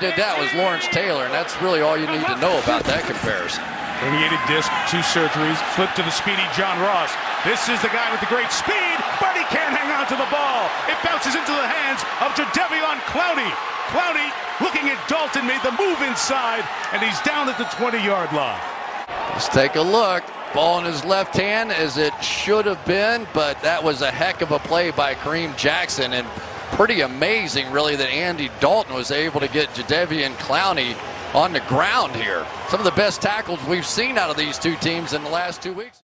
Did that was Lawrence Taylor, and that's really all you need to know about that comparison. Herniated disc, 2 surgeries, flip to the speedy John Ross. This is the guy with the great speed, but he can't hang on to the ball. It bounces into the hands of Jadeveon Clowney. Clowney, looking at Dalton, made the move inside, and he's down at the 20-yard line. Let's take a look. Ball in his left hand, as it should have been, but that was a heck of a play by Kareem Jackson, and pretty amazing, really, that Andy Dalton was able to get Jadeveon Clowney on the ground here. Some of the best tackles we've seen out of these two teams in the last 2 weeks.